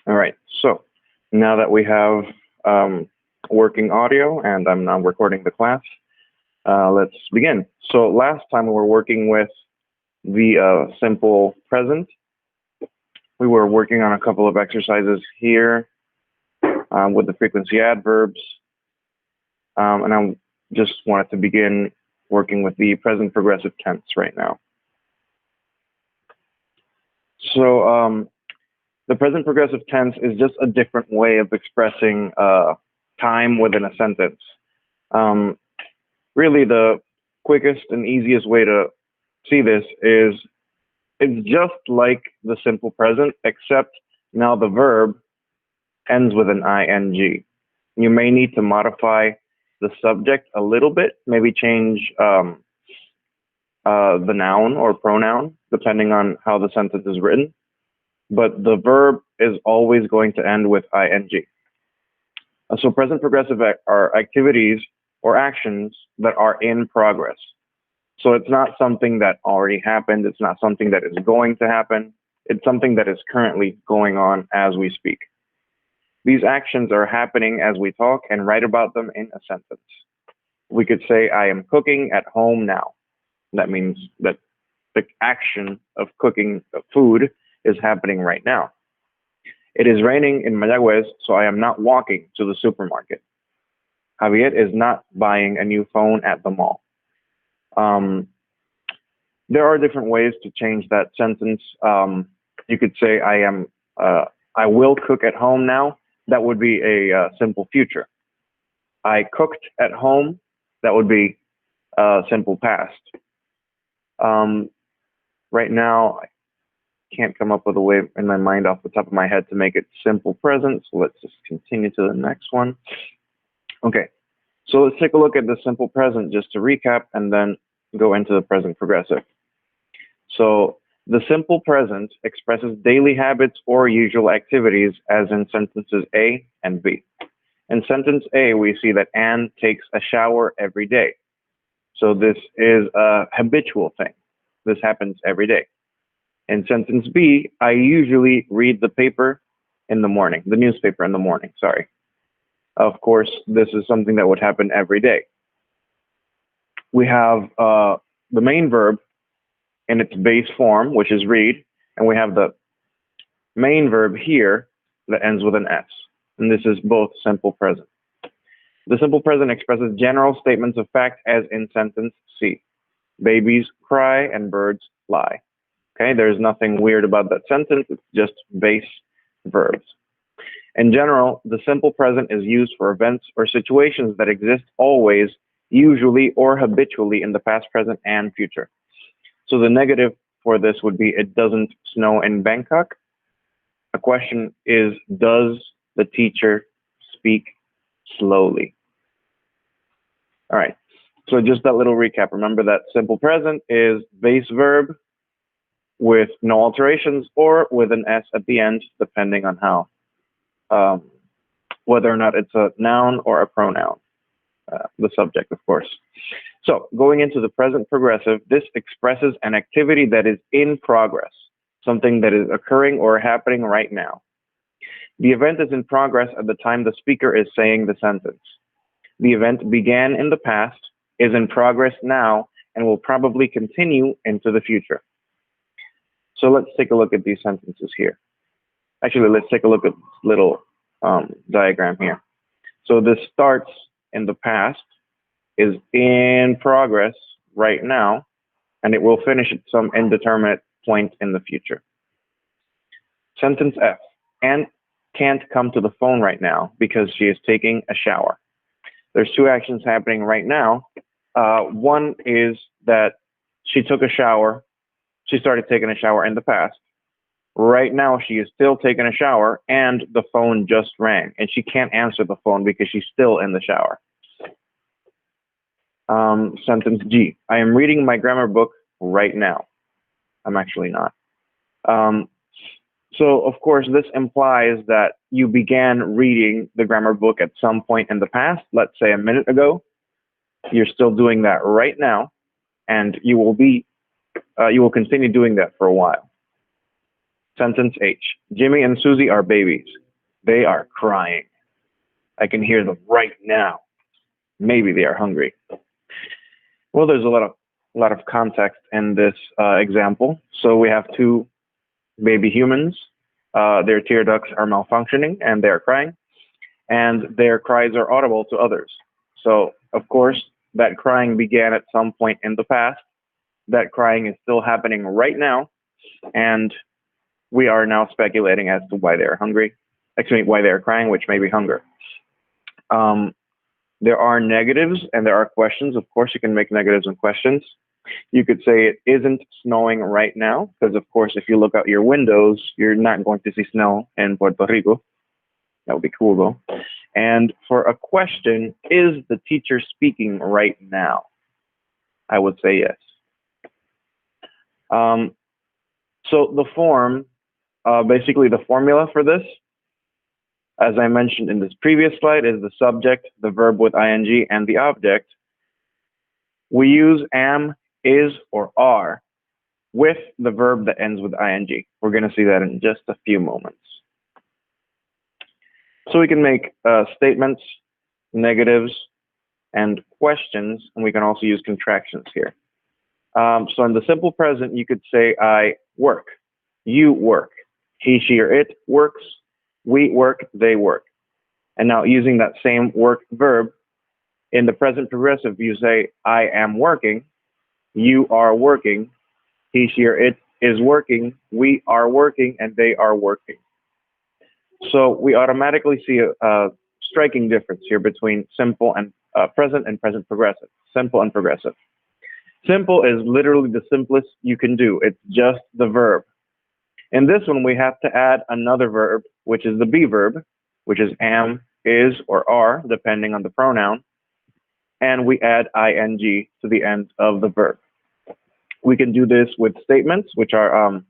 All right, so now that we have working audio and I'm now recording the class, let's begin. So last time we were working with the simple present. We were working on a couple of exercises here with the frequency adverbs, and I just wanted to begin working with the present progressive tense right now. So the present progressive tense is just a different way of expressing time within a sentence. Really, the quickest and easiest way to see this is it's just like the simple present, except now the verb ends with an ing. You may need to modify the subject a little bit, maybe change the noun or pronoun, depending on how the sentence is written. But the verb is always going to end with ing. So present progressive are activities or actions that are in progress. So it's not something that already happened. It's not something that is going to happen. It's something that is currently going on as we speak. These actions are happening as we talk and write about them in a sentence. We could say, I am cooking at home now. That means that the action of cooking food is happening right now. It is raining in Mayagüez, so I am not walking to the supermarket. Javier is not buying a new phone at the mall. There are different ways to change that sentence. You could say, I will cook at home now. That would be a simple future. I cooked at home. That would be simple past. Right now, I can't come up with a way in my mind off the top of my head to make it simple present. So let's just continue to the next one. Okay, so let's take a look at the simple present just to recap and then go into the present progressive. So the simple present expresses daily habits or usual activities as in sentences A and B. In sentence A, we see that Anne takes a shower every day. So this is a habitual thing. This happens every day. In sentence B, I usually read the paper in the morning, the newspaper in the morning, sorry. Of course, this is something that would happen every day. We have the main verb in its base form, which is read, and we have the main verb here that ends with an S, and this is both simple present. The simple present expresses general statements of fact as in sentence C. Babies cry and birds fly. Okay, there's nothing weird about that sentence, it's just base verbs. In general, the simple present is used for events or situations that exist always, usually, or habitually in the past, present, and future. So the negative for this would be it doesn't snow in Bangkok. A question is, does the teacher speak slowly? All right, so just that little recap. Remember that simple present is base verb with no alterations or with an S at the end, depending on how, whether or not it's a noun or a pronoun, the subject, of course. So going into the present progressive, this expresses an activity that is in progress, something that is occurring or happening right now. The event is in progress at the time the speaker is saying the sentence. The event began in the past, is in progress now, and will probably continue into the future. So let's take a look at these sentences here. Actually, let's take a look at this little diagram here. So this starts in the past, is in progress right now, and it will finish at some indeterminate point in the future. Sentence F, Anne can't come to the phone right now because she is taking a shower. There's two actions happening right now. One is that she took a shower. She started taking a shower in the past. Right now, she is still taking a shower, and the phone just rang, and she can't answer the phone because she's still in the shower. Sentence G, I am reading my grammar book right now. I'm actually not. So, of course, this implies that you began reading the grammar book at some point in the past, let's say a minute ago. You're still doing that right now, and you will continue doing that for a while. Sentence H. Jimmy and Susie are babies. They are crying. I can hear them right now. Maybe they are hungry. Well, there's a lot of context in this example. So we have two baby humans. Their tear ducts are malfunctioning and they are crying, and their cries are audible to others. So, of course, that crying began at some point in the past. That crying is still happening right now, and we are now speculating as to why they are hungry. Actually, why they are crying, which may be hunger. There are negatives and there are questions. Of course, you can make negatives and questions. You could say it isn't snowing right now, because of course, if you look out your windows, you're not going to see snow in Puerto Rico. That would be cool though. And for a question, is the teacher speaking right now? I would say yes. So the form, basically the formula for this, as I mentioned in this previous slide, is the subject, the verb with ing, and the object. We use am, is, or are with the verb that ends with ing. We're going to see that in just a few moments. So we can make statements, negatives, and questions, and we can also use contractions here. So in the simple present, you could say I work, you work, he, she, or it works, we work, they work. And now using that same work verb, in the present progressive, you say I am working, you are working, he, she, or it is working, we are working, and they are working. So we automatically see a striking difference here between simple and present progressive, simple and progressive. Simple is literally the simplest you can do. It's just the verb. In this one, we have to add another verb, which is the be verb, which is am, is, or are, depending on the pronoun. And we add ing to the end of the verb. We can do this with statements, which are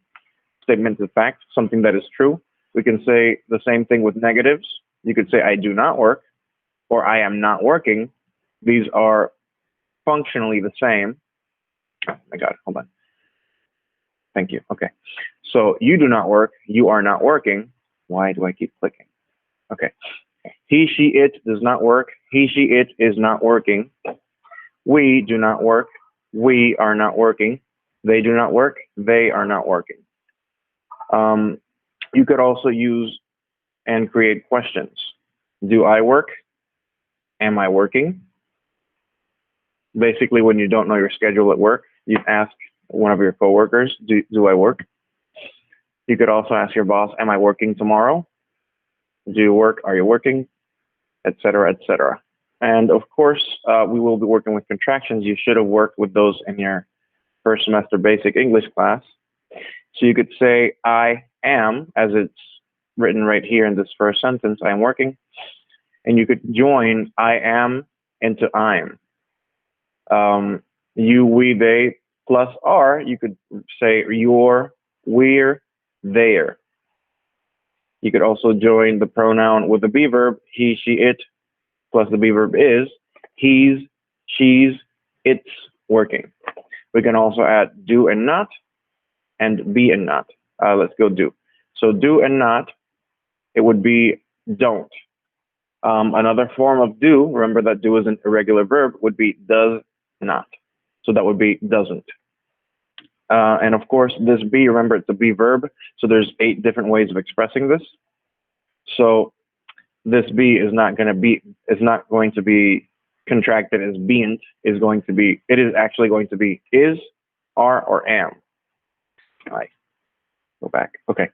statements of fact, something that is true. We can say the same thing with negatives. You could say I do not work, or I am not working. These are functionally the same. Oh my God, hold on. Thank you. Okay. So you do not work, you are not working. Why do I keep clicking? Okay. He, she, it does not work. He, she, it is not working. We do not work. We are not working. They do not work. They are not working. You could also use and create questions. Do I work? Am I working? Basically, when you don't know your schedule at work, you ask one of your coworkers, do I work? You could also ask your boss, am I working tomorrow? Do you work? Are you working? Etc., etc. And of course, we will be working with contractions. You should have worked with those in your first semester basic English class. So you could say, I am, as it's written right here in this first sentence, I am working. And you could join I am into I'm. You, we, they, plus are, you could say your, we're, their. You could also join the pronoun with the be verb, he, she, it, plus the be verb is, he's, she's, it's working. We can also add do and not, and be and not. Let's go do. So do and not, it would be don't. Another form of do, remember that do is an irregular verb, would be does not. So that would be doesn't. And of course, this be, remember it's a be verb, so there's 8 different ways of expressing this. So this be is not going to be contracted as bean't, it is actually going to be is, are, or am. All right, go back. Okay,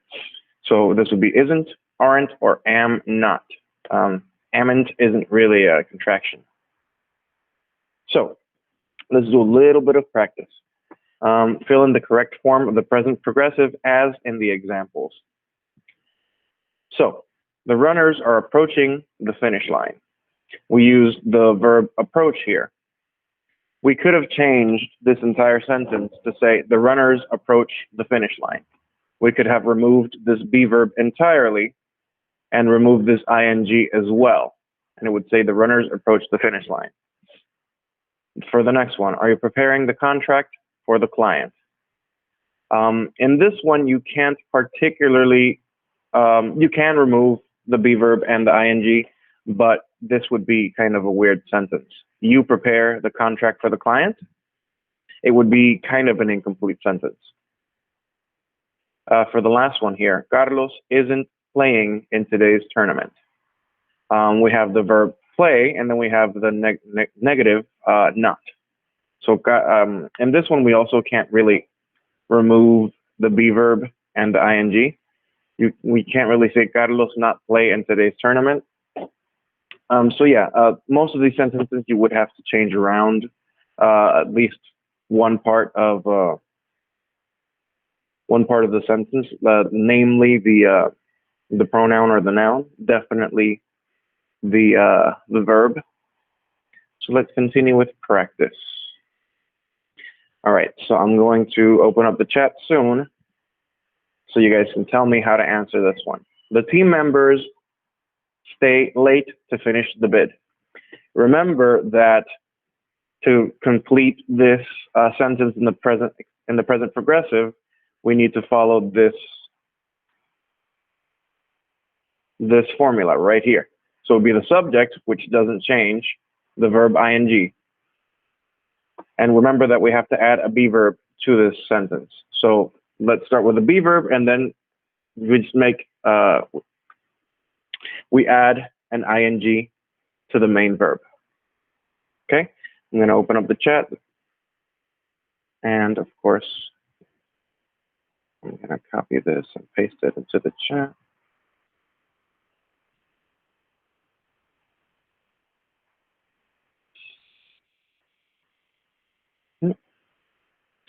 so this would be isn't, aren't, or am not. Amn't isn't really a contraction. So let's do a little bit of practice. Fill in the correct form of the present progressive as in the examples. So the runners are approaching the finish line. We use the verb approach here. We could have changed this entire sentence to say the runners approach the finish line. We could have removed this be verb entirely and removed this ing as well. And it would say the runners approach the finish line. For the next one, are you preparing the contract for the client? In this one, you can't particularly, you can remove the be verb and the ing, but this would be kind of a weird sentence. You prepare the contract for the client. It would be kind of an incomplete sentence. For the last one here, Carlos isn't playing in today's tournament. We have the verb play, and then we have the negative not. So in this one, we also can't really remove the be verb and the ing. We can't really say Carlos not play in today's tournament. So yeah, most of these sentences you would have to change around at least one part of the sentence, namely the pronoun or the noun, definitely the verb. So let's continue with practice. All right, so I'm going to open up the chat soon so you guys can tell me how to answer this one. The team members stay late to finish the bid. Remember that to complete this sentence in the present progressive, we need to follow this formula right here. So it would be the subject, which doesn't change, the verb ing. And remember that we have to add a be verb to this sentence. So let's start with the be verb, and then we just we add an ing to the main verb. Okay, I'm going to open up the chat. And of course, I'm going to copy this and paste it into the chat.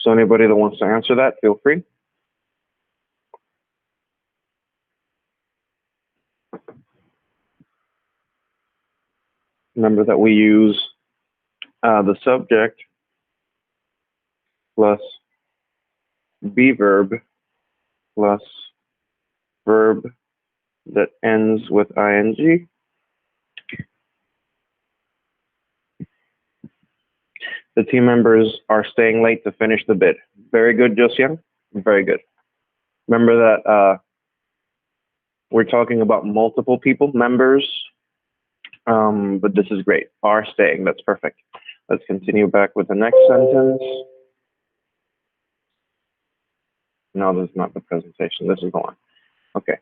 So anybody that wants to answer that, feel free. Remember that we use the subject plus be verb plus verb that ends with ing. The team members are staying late to finish the bid. Very good, Josian. Very good. Remember that we're talking about multiple people, members, but this is great. Are staying, that's perfect. Let's continue back with the next sentence. No, this is not the presentation. This is the one. Okay.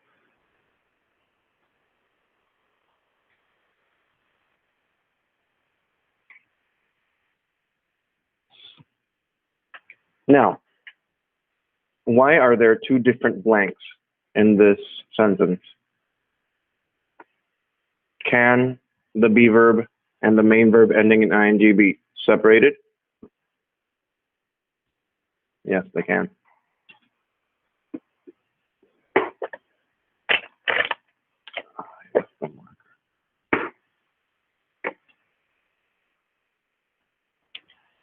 Now, why are there two different blanks in this sentence? Can the be verb and the main verb ending in ing be separated? Yes, they can.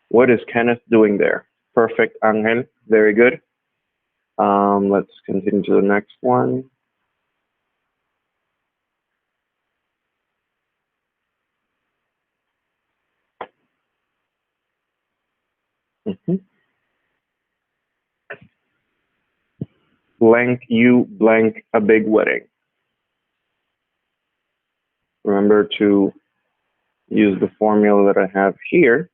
What is Kenneth doing there? Perfect, Angel. Very good. Let's continue to the next one. Blank you blank a big wedding. Remember to use the formula that I have here.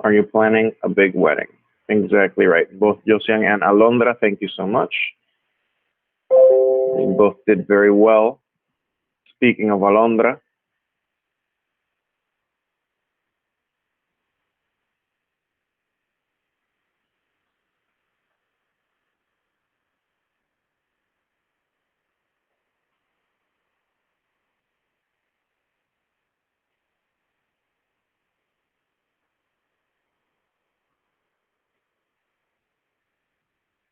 Are you planning a big wedding? Exactly right. Both Josiang and Alondra, thank you so much. You both did very well. Speaking of Alondra,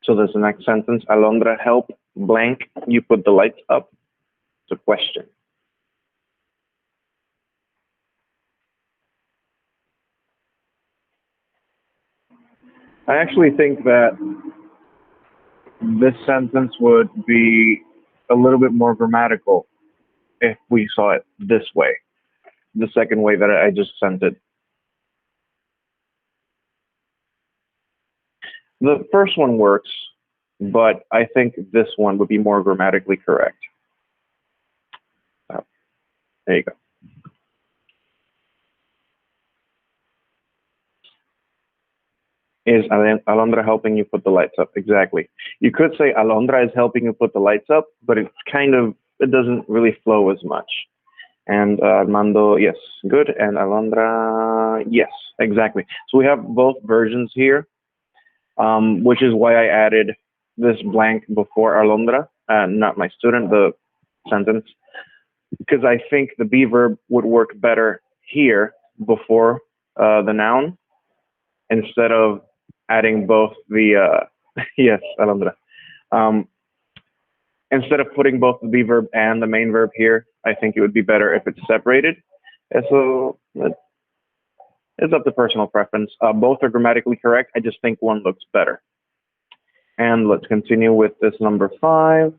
so there's the next sentence. Alondra, help blank, you put the lights up. It's a question. I actually think that this sentence would be a little bit more grammatical if we saw it this way, the second way that I just sent it. The first one works, but I think this one would be more grammatically correct. Oh, there you go. Is Alondra helping you put the lights up? Exactly. You could say Alondra is helping you put the lights up, but it's kind of, it doesn't really flow as much. And Armando, yes, good. And Alondra, yes, exactly. So we have both versions here, which is why I added this blank before Alondra, not my student, the sentence, because I think the be verb would work better here before the noun instead of adding both the, yes, Alondra. Um, Instead of putting both the be verb and the main verb here, I think it would be better if it's separated. And so it's up to personal preference. Both are grammatically correct. I just think one looks better. And let's continue with this number 5.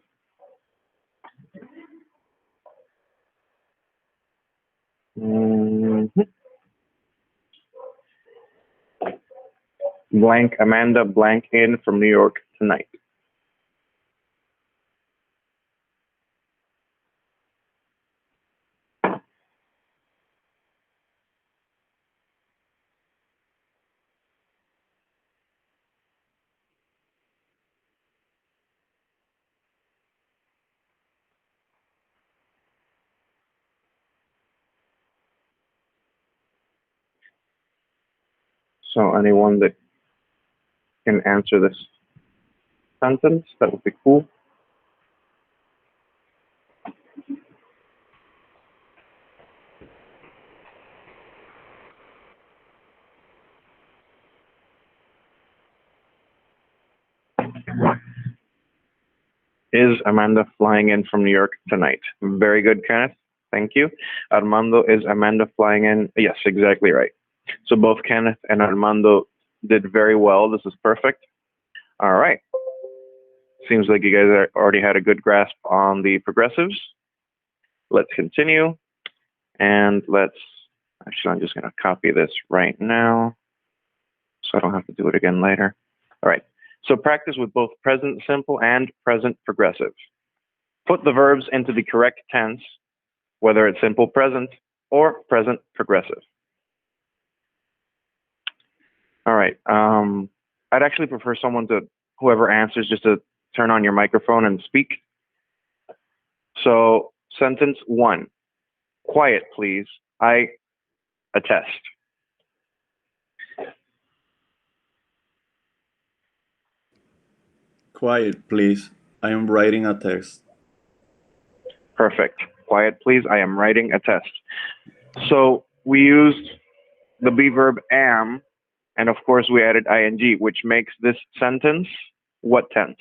Mhm. Blank Amanda blank in from New York tonight. So anyone that can answer this sentence, that would be cool. Is Amanda flying in from New York tonight? Very good, Kenneth. Thank you. Armando, is Amanda flying in? Yes, exactly right. So both Kenneth and Armando did very well. This is perfect. All right. Seems like you guys already had a good grasp on the progressives. Let's continue. And actually, I'm just going to copy this right now so I don't have to do it again later. All right. So practice with both present simple and present progressive. Put the verbs into the correct tense, whether it's simple present or present progressive. All right. I'd actually prefer whoever answers, just to turn on your microphone and speak. So, sentence 1. Quiet, please. I attest. Quiet, please. I am writing a text. Perfect. Quiet, please. I am writing a test. So, we used the be verb am, and of course, we added ing, which makes this sentence what tense?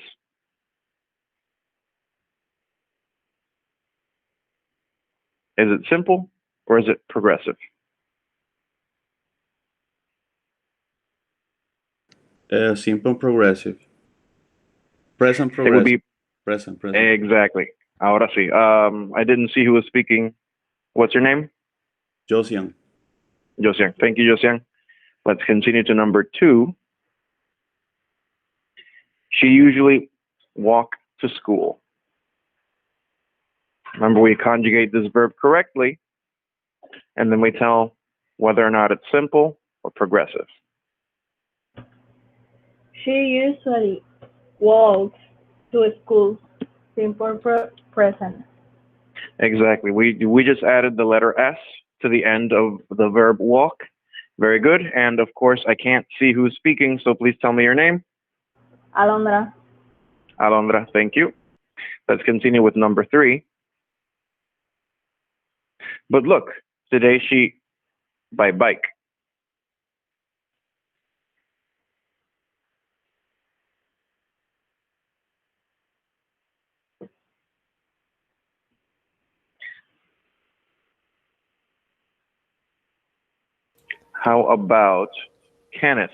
Is it simple or is it progressive? Simple progressive. Present It would progressive. be Present. exactly. Ahora sí. I didn't see who was speaking. What's your name? Josian. Josiang. Thank you, Josiang. Let's continue to number 2. She usually walk to school. Remember, we conjugate this verb correctly, and then we tell whether or not it's simple or progressive. She usually walks to school. Simple present. Exactly. We just added the letter S to the end of the verb walk. Very good. And of course, I can't see who's speaking, so please tell me your name. Alondra. Alondra, thank you. Let's continue with number 3. But look, today she by bike. How about Kenneth?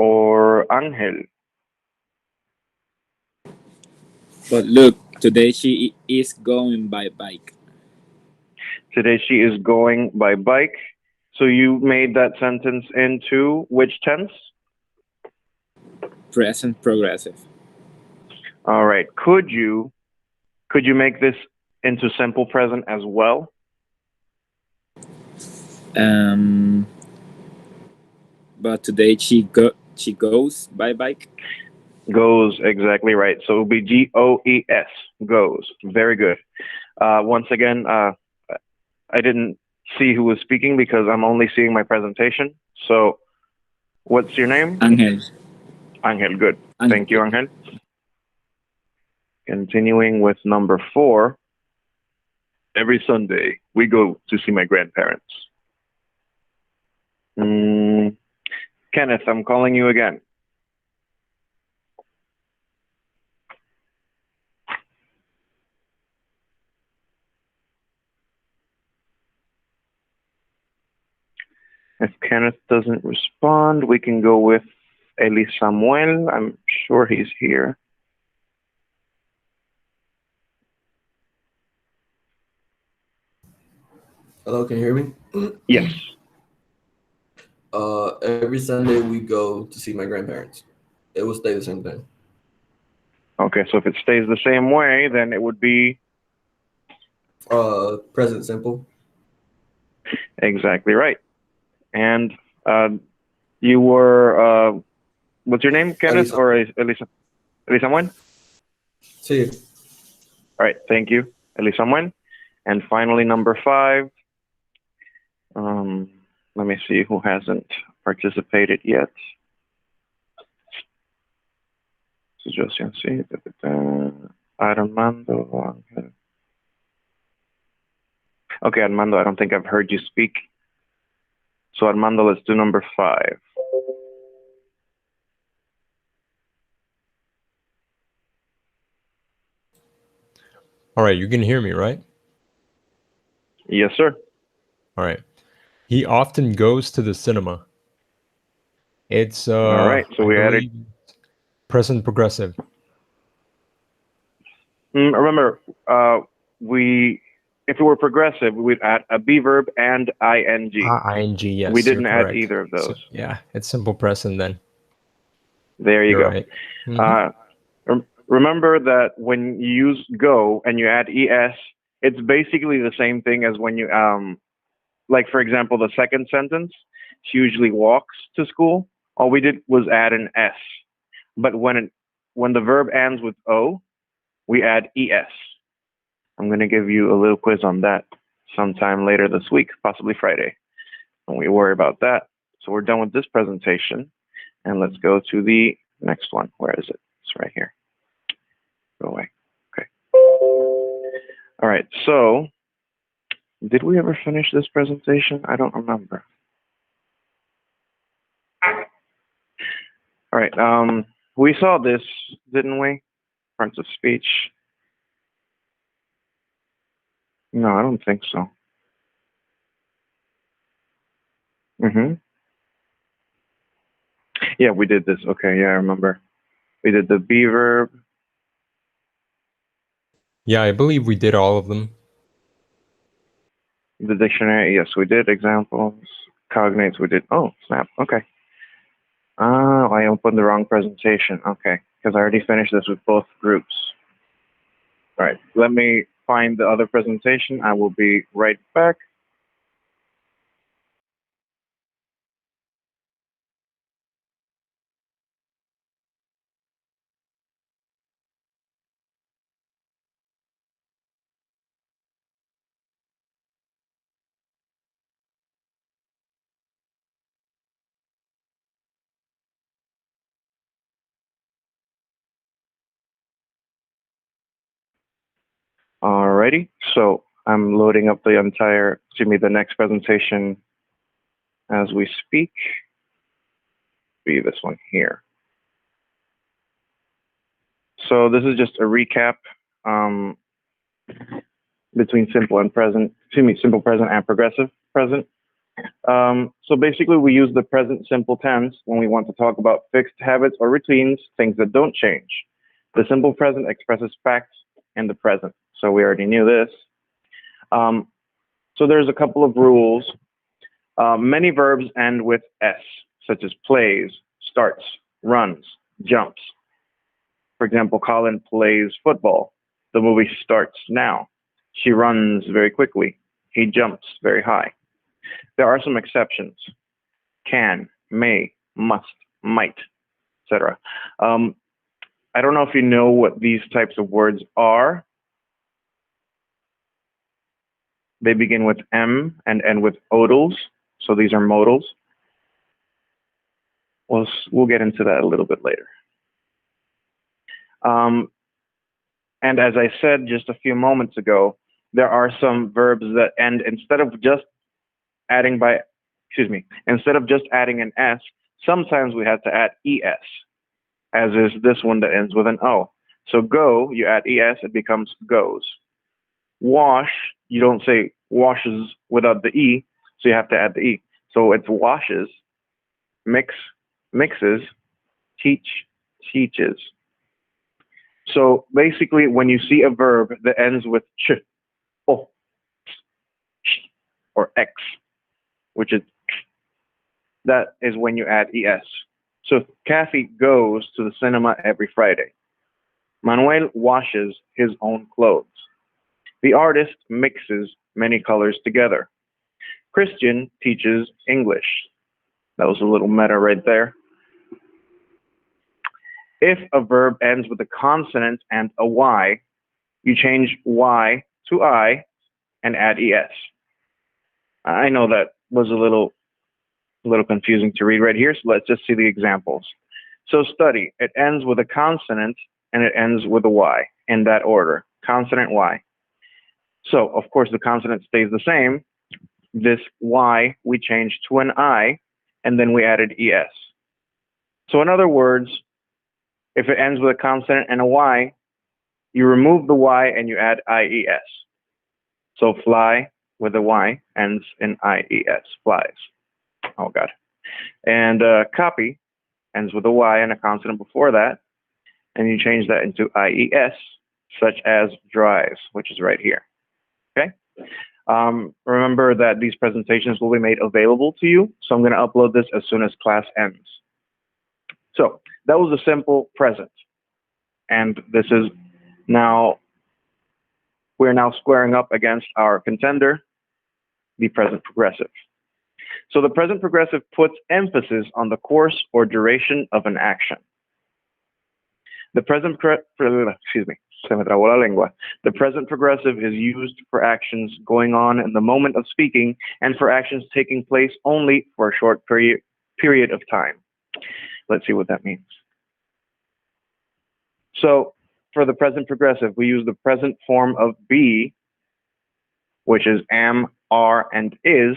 or Angel? But look, today she is going by bike. Today she is going by bike. So you made that sentence into which tense? Present progressive. All right. Could you make this into simple present as well? But today she goes by bike. Goes, exactly right. So it will be GOES, goes. Very good. Once again, I didn't see who was speaking because I'm only seeing my presentation. So what's your name? Angel. Angel, good. Angel. Thank you, Angel. Continuing with number 4. Every Sunday, we go to see my grandparents. Kenneth, I'm calling you again. If Kenneth doesn't respond, we can go with Eli Samuel. I'm sure he's here. Hello, can you hear me? Yes. Every Sunday we go to see my grandparents. It will stay the same thing. Okay, so if it stays the same way, then it would be Present simple. exactly right. And you were, what's your name, Kenneth or Elisa? Elisa Samuel? See. All right, thank you, Elisa Samuel. And finally, number 5. Let me see who hasn't participated yet. Armando. Okay, Armando, I don't think I've heard you speak. So Armando, let's do number 5. All right, you can hear me, right? Yes, sir. All right. He often goes to the cinema. It's All right, so we added present progressive. Remember, if it were progressive, we'd add a be verb and ing. ING, yes. We didn't add correct. either of those. So, yeah, it's simple present then. There you You're go. right. Mm-hmm. Remember that when you use go and you add es, it's basically the same thing as when you like for example, the second sentence. She usually walks to school. All we did was add an s. But when the verb ends with o, we add es. I'm going to give you a little quiz on that sometime later this week, possibly Friday. Don't we worry about that. So we're done with this presentation, and let's go to the next one. Where is it? It's right here. Go away. Okay. All right. So did we ever finish this presentation? I don't remember. All right. We saw this, didn't we? Parts of speech. No, I don't think so. Yeah, we did this. Okay, yeah, I remember. We did the be verb. Yeah, I believe we did all of them. The dictionary, yes, we did. Examples. Cognates, we did. Oh, snap. Okay. Oh, I opened the wrong presentation. Okay, because I already finished this with both groups. All right, let me find the other presentation. I will be right back. Alrighty, so I'm loading up the next presentation as we speak. Be this one here. So this is just a recap between simple present and progressive present. So basically, we use the present simple tense when we want to talk about fixed habits or routines, things that don't change. The simple present expresses facts in the present. So we already knew this. So there's a couple of rules. Many verbs end with S, such as plays, starts, runs, jumps. For example, Colin plays football. The movie starts now. She runs very quickly. He jumps very high. There are some exceptions. Can, may, must, might, etc. I don't know if you know what these types of words are. They begin with M and end with odals. So these are modals. We'll get into that a little bit later. And as I said just a few moments ago, there are some verbs that end instead of just adding an S, sometimes we have to add ES, as is this one that ends with an O. So go, you add ES, it becomes goes. Wash, you don't say washes without the E, so you have to add the E. So it's washes, mix, mixes, teach, teaches. So basically, when you see a verb that ends with ch, o, sh, or x, which is that is when you add es. So Kathy goes to the cinema every Friday. Manuel washes his own clothes. The artist mixes many colors together. Christian teaches English. That was a little meta right there. If a verb ends with a consonant and a Y, you change Y to I and add ES. I know that was a little confusing to read right here, so let's just see the examples. So study, it ends with a consonant and it ends with a Y in that order, consonant Y. So of course the consonant stays the same. This Y we changed to an I and then we added ES. So in other words, if it ends with a consonant and a Y, you remove the Y and you add IES. So fly with a Y ends in IES, flies. Oh God. And copy ends with a Y and a consonant before that, and you change that into IES, such as drives, which is right here. Okay. Remember that these presentations will be made available to you, so I'm going to upload this as soon as class ends. So that was a simple present, and this is now we're now squaring up against our contender, the present progressive. So the present progressive puts emphasis on the course or duration of an action. The present The present progressive is used for actions going on in the moment of speaking and for actions taking place only for a short period of time. Let's see what that means. So for the present progressive, we use the present form of be, which is am, are, and is,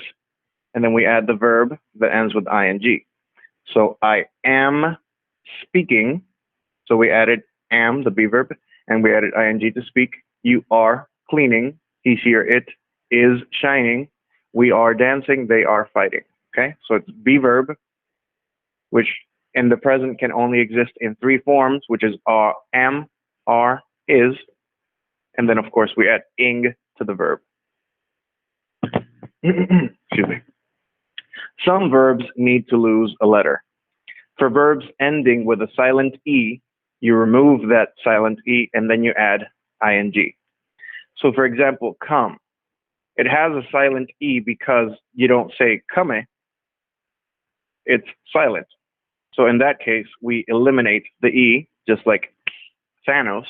and then we add the verb that ends with ing. So I am speaking, so we added am, the be verb, and we added ing to speak. You are cleaning, he, she, or it is shining. We are dancing, they are fighting. Okay, so it's be verb, which in the present can only exist in three forms, which is am, are, is, and then of course we add ing to the verb. Excuse me. Some verbs need to lose a letter. For verbs ending with a silent E, you remove that silent E and then you add ing. So for example, come. It has a silent E because you don't say come. It's silent. So in that case, we eliminate the E, just like Thanos,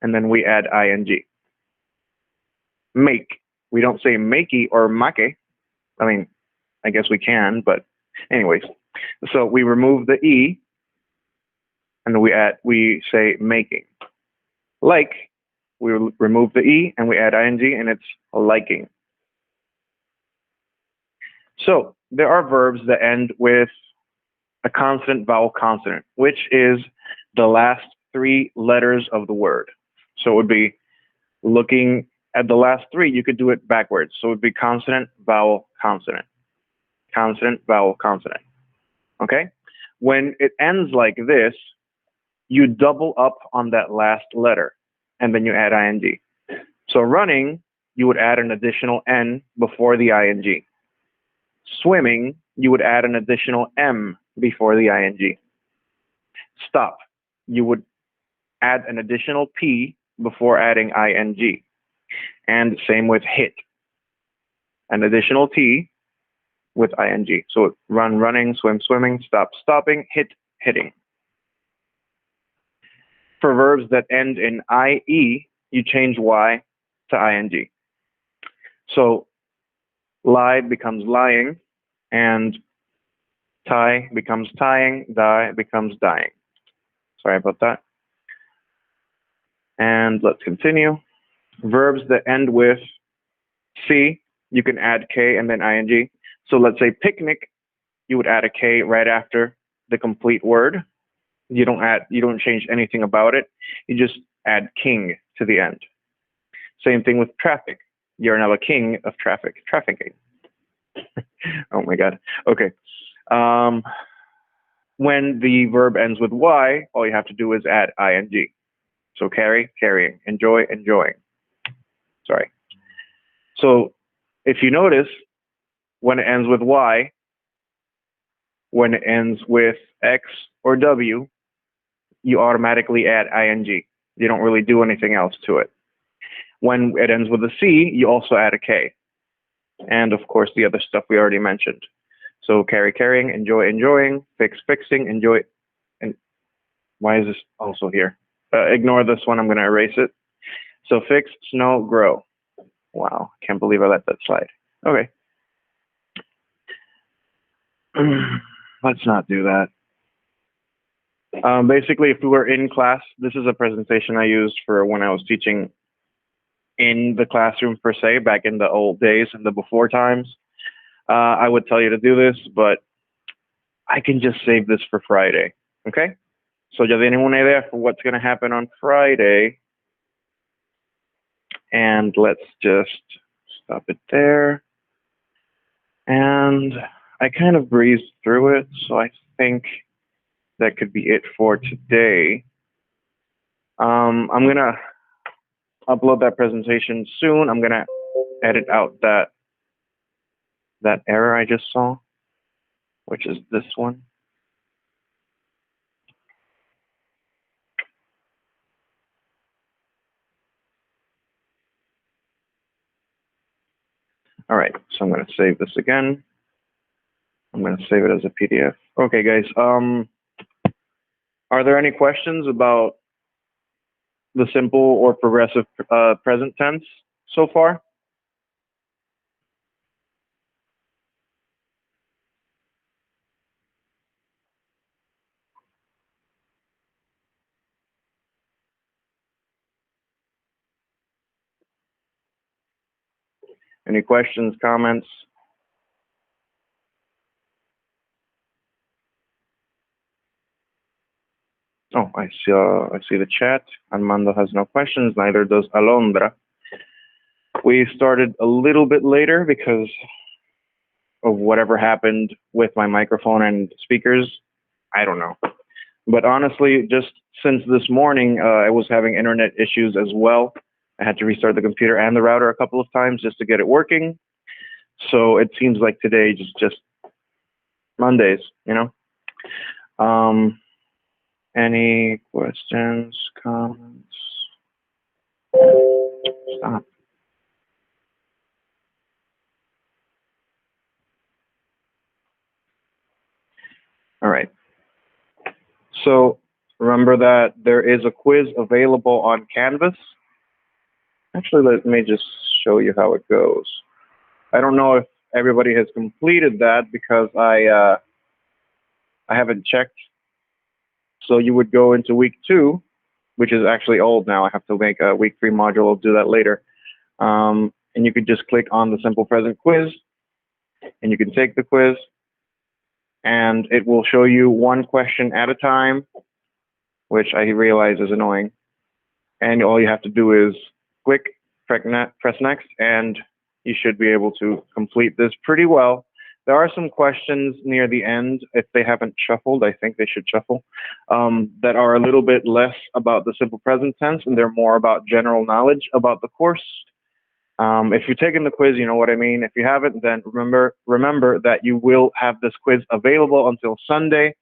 and then we add ing. Make. We don't say makey or make. I mean, I guess we can, but anyways. So we remove the E, and we say making. Like, we remove the E and we add ing, and it's liking. So there are verbs that end with a consonant vowel consonant, which is the last three letters of the word. So it would be looking at the last three, you could do it backwards. So it would be consonant, vowel, consonant. consonant, vowel, consonant. Okay? When it ends like this, you double up on that last letter, and then you add ing. So running, you would add an additional N before the ing. Swimming, you would add an additional M before the ing. Stop, you would add an additional P before adding ing. And same with hit, an additional T with ing. So run, running, swim, swimming, stop, stopping, hit, hitting. For verbs that end in IE, you change Y to ing. So lie becomes lying, and tie becomes tying, die becomes dying. Sorry about that. And let's continue. Verbs that end with C, you can add K and then ing. So let's say picnic, you would add a K right after the complete word. You don't change anything about it. You just add king to the end. Same thing with traffic. You're now a king of traffic, trafficking. Oh my God. Okay. When the verb ends with Y, all you have to do is add ing. So carry, carrying, enjoy, enjoying. Sorry. So if you notice, when it ends with Y, when it ends with X or W, you automatically add ing. You don't really do anything else to it. When it ends with a C, you also add a K. And of course, the other stuff we already mentioned. So carry, carrying, enjoy, enjoying, fix, fixing, enjoy. And why is this also here? Ignore this one. I'm going to erase it. So fix, snow, grow. Wow, can't believe I let that slide. Okay. Let's not do that. Basically, if we were in class, this is a presentation I used for when I was teaching in the classroom per se, back in the old days and the before times. I would tell you to do this, but I can just save this for Friday. Okay? So ya tienen una idea for what's going to happen on Friday. And let's just stop it there. And I kind of breezed through it, so I think that could be it for today. I'm going to upload that presentation soon. I'm going to edit out that error I just saw, which is this one. All right, so I'm going to save this again. I'm going to save it as a PDF. Okay, guys. Are there any questions about the simple or progressive present tense so far? Any questions, comments? Oh, I see the chat. Armando has no questions, neither does Alondra. We started a little bit later because of whatever happened with my microphone and speakers. I don't know. But honestly, just since this morning, I was having internet issues as well. I had to restart the computer and the router a couple of times just to get it working. So it seems like today just Mondays, you know? Any questions, comments? Stop. All right. So remember that there is a quiz available on Canvas. Actually, let me just show you how it goes. I don't know if everybody has completed that because I haven't checked. So you would go into week 2, which is actually old now. I have to make a week 3 module. I'll do that later. And you could just click on the simple present quiz, and you can take the quiz, and it will show you one question at a time, which I realize is annoying. And all you have to do is click, press next, and you should be able to complete this pretty well. there are some questions near the end, if they haven't shuffled, I think they should shuffle, that are a little bit less about the simple present tense, and they're more about general knowledge about the course. If you've taken the quiz, you know what I mean. If you haven't, then remember that you will have this quiz available until Sunday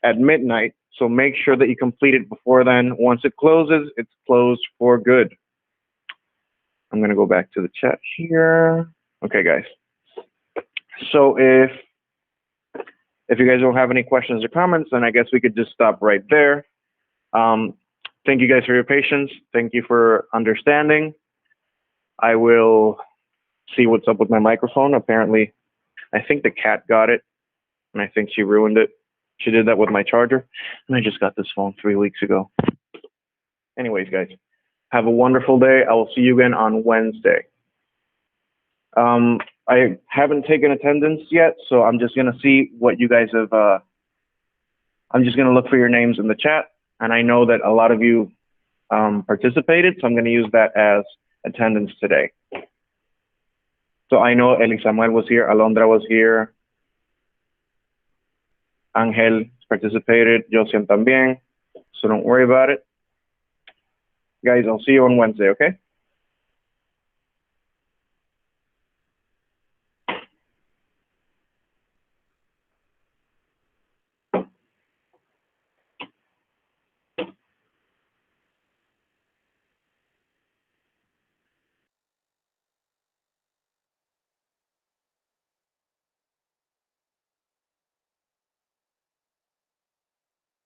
at midnight. So make sure that you complete it before then. Once it closes, it's closed for good. I'm going to go back to the chat here. Okay, guys. So if you guys don't have any questions or comments, then I guess we could just stop right there. Thank you guys for your patience. Thank you for understanding. I will see what's up with my microphone. Apparently, I think the cat got it, and I think she ruined it. She did that with my charger, and I just got this phone 3 weeks ago. Anyways, guys, have a wonderful day. I will see you again on Wednesday. I haven't taken attendance yet, so I'm just going to see what you guys have. I'm just going to look for your names in the chat, and I know that a lot of you participated, so I'm going to use that as attendance today. So I know Eli Samuel was here, Alondra was here, Angel participated, Josian también, so don't worry about it. Guys, I'll see you on Wednesday, okay?